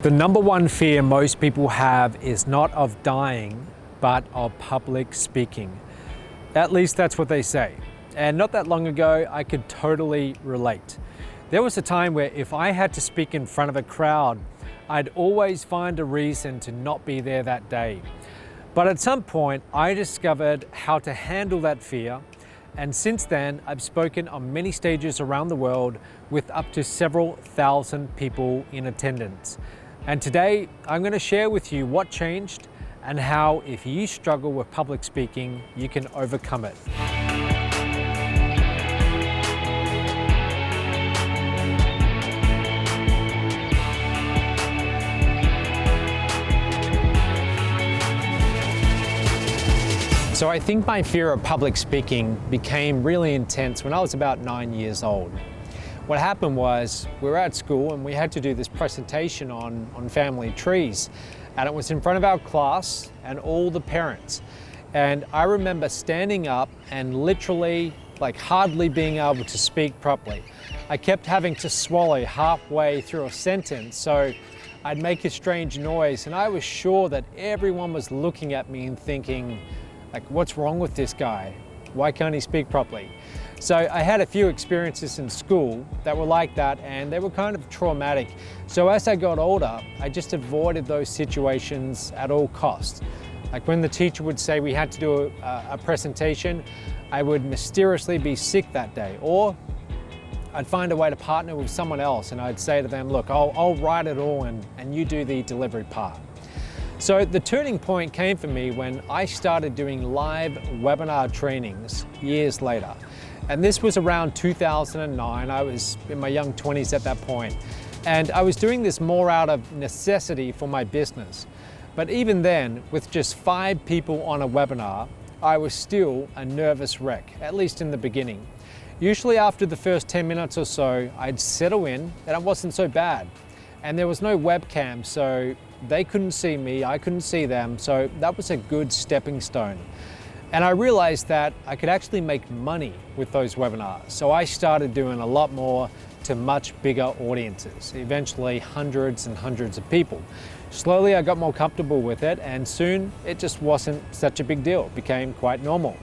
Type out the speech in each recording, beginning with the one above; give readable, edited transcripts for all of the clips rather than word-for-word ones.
The number one fear most people have is not of dying, but of public speaking. At least that's what they say. And not that long ago, I could totally relate. There was a time where if I had to speak in front of a crowd, I'd always find a reason to not be there that day. But at some point, I discovered how to handle that fear. And since then, I've spoken on many stages around the world with up to several thousand people in attendance. And today, I'm going to share with you what changed and how, if you struggle with public speaking, you can overcome it. So I think my fear of public speaking became really intense when I was about 9 years old. What happened was we were at school and we had to do this presentation on family trees, and it was in front of our class and all the parents. And I remember standing up and literally hardly being able to speak properly. I kept having to swallow halfway through a sentence, so I'd make a strange noise, and I was sure that everyone was looking at me and thinking, what's wrong with this guy? Why can't he speak properly? So I had a few experiences in school that were like that, and they were kind of traumatic. So as I got older, I just avoided those situations at all costs. Like when the teacher would say we had to do a presentation, I would mysteriously be sick that day, or I'd find a way to partner with someone else and I'd say to them, look, I'll write it all and you do the delivery part. So the turning point came for me when I started doing live webinar trainings years later. And this was around 2009. I was in my young 20s at that point. And I was doing this more out of necessity for my business. But even then, with just 5 people on a webinar, I was still a nervous wreck, at least in the beginning. Usually after the first 10 minutes or so, I'd settle in and it wasn't so bad. And there was no webcam, so they couldn't see me, I couldn't see them, so that was a good stepping stone. And I realized that I could actually make money with those webinars. So I started doing a lot more to much bigger audiences, eventually hundreds and hundreds of people. Slowly I got more comfortable with it, and soon it just wasn't such a big deal. It became quite normal.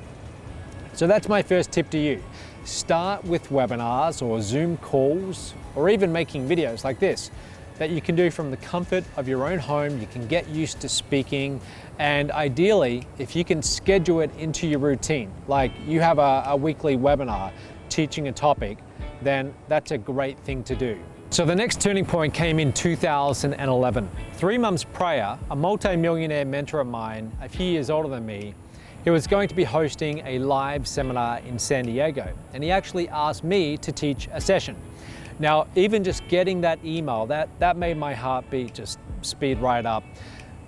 So that's my first tip to you. Start with webinars or Zoom calls, or even making videos like this that you can do from the comfort of your own home. You can get used to speaking, and ideally, if you can schedule it into your routine, like you have a weekly webinar teaching a topic, then that's a great thing to do. So the next turning point came in 2011. 3 months prior, a multi-millionaire mentor of mine, a few years older than me, he was going to be hosting a live seminar in San Diego, and he actually asked me to teach a session. Now, even just getting that email, that made my heartbeat just speed right up.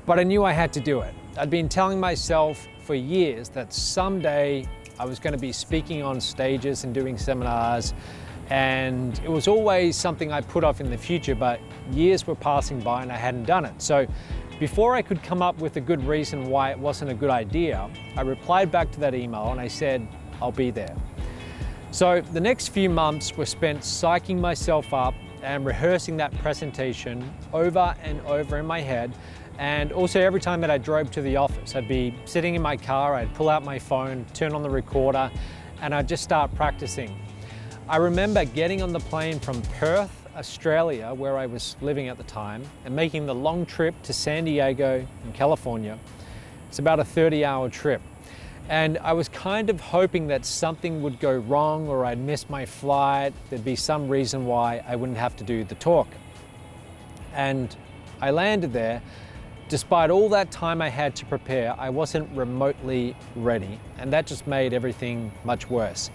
But I knew I had to do it. I'd been telling myself for years that someday I was going to be speaking on stages and doing seminars, and it was always something I put off in the future, but years were passing by and I hadn't done it. So before I could come up with a good reason why it wasn't a good idea, I replied back to that email and I said, I'll be there. So the next few months were spent psyching myself up and rehearsing that presentation over and over in my head. And also every time that I drove to the office, I'd be sitting in my car, I'd pull out my phone, turn on the recorder, and I'd just start practicing. I remember getting on the plane from Perth, Australia, where I was living at the time, and making the long trip to San Diego in California. It's about a 30-hour trip. And I was kind of hoping that something would go wrong or I'd miss my flight. There'd be some reason why I wouldn't have to do the talk. And I landed there. Despite all that time I had to prepare, I wasn't remotely ready. And that just made everything much worse.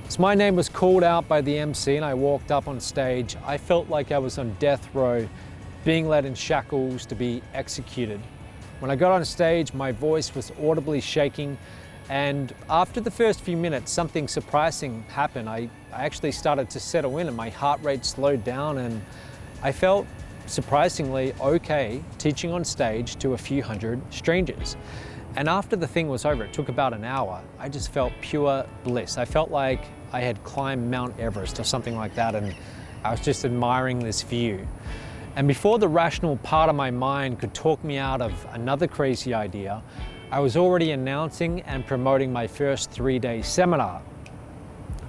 As my name was called out by the MC and I walked up on stage, I felt like I was on death row, being led in shackles to be executed. When I got on stage, my voice was audibly shaking. And after the first few minutes, something surprising happened. I actually started to settle in and my heart rate slowed down, and I felt surprisingly okay teaching on stage to a few hundred strangers. And after the thing was over, it took about an hour, I just felt pure bliss. I felt like I had climbed Mount Everest or something like that, and I was just admiring this view. And before the rational part of my mind could talk me out of another crazy idea, I was already announcing and promoting my first 3-day seminar.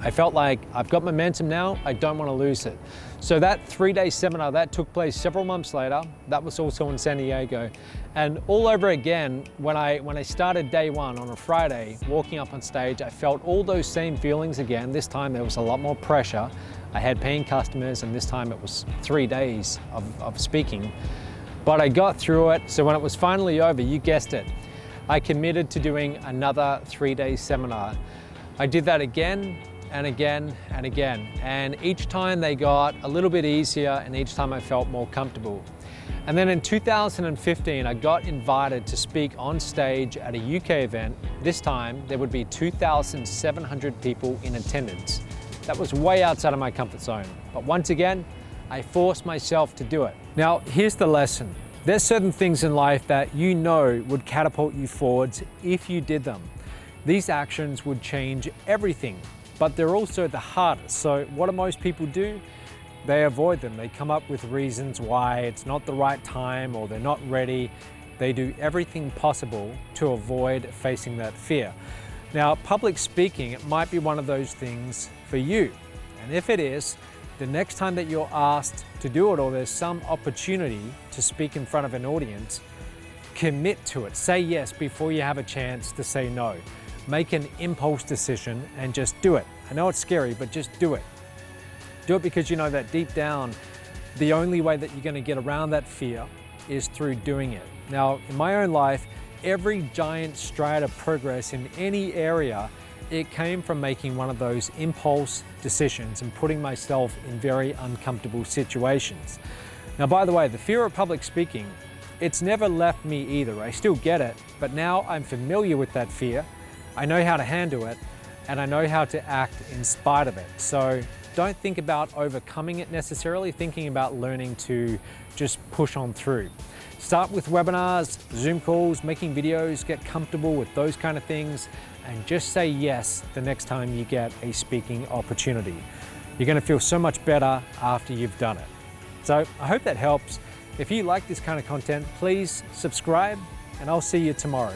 I felt like I've got momentum now, I don't want to lose it. So that 3-day seminar, that took place several months later. That was also in San Diego. And all over again, when I started day one on a Friday, walking up on stage, I felt all those same feelings again. This time there was a lot more pressure. I had paying customers, and this time it was 3 days of speaking. But I got through it. So when it was finally over, you guessed it, I committed to doing another 3-day seminar. I did that again and again and again. And each time they got a little bit easier, and each time I felt more comfortable. And then in 2015, I got invited to speak on stage at a UK event. This time, there would be 2,700 people in attendance. That was way outside of my comfort zone. But once again, I forced myself to do it. Now, here's the lesson. There's certain things in life that you know would catapult you forwards if you did them. These actions would change everything, but they're also the hardest. So what do most people do? They avoid them. They come up with reasons why it's not the right time or they're not ready. They do everything possible to avoid facing that fear. Now, public speaking, it might be one of those things for you. And if it is, the next time that you're asked to do it or there's some opportunity to speak in front of an audience, commit to it. Say yes before you have a chance to say no. Make an impulse decision and just do it. I know it's scary, but just do it. Do it because you know that deep down, the only way that you're going to get around that fear is through doing it. Now, in my own life, every giant stride of progress in any area, it came from making one of those impulse decisions and putting myself in very uncomfortable situations. Now, by the way, the fear of public speaking, it's never left me either. I still get it, but now I'm familiar with that fear. I know how to handle it, and I know how to act in spite of it. So don't think about overcoming it necessarily, thinking about learning to just push on through. Start with webinars, Zoom calls, making videos, get comfortable with those kind of things, and just say yes the next time you get a speaking opportunity. You're going to feel so much better after you've done it. So I hope that helps. If you like this kind of content, please subscribe, and I'll see you tomorrow.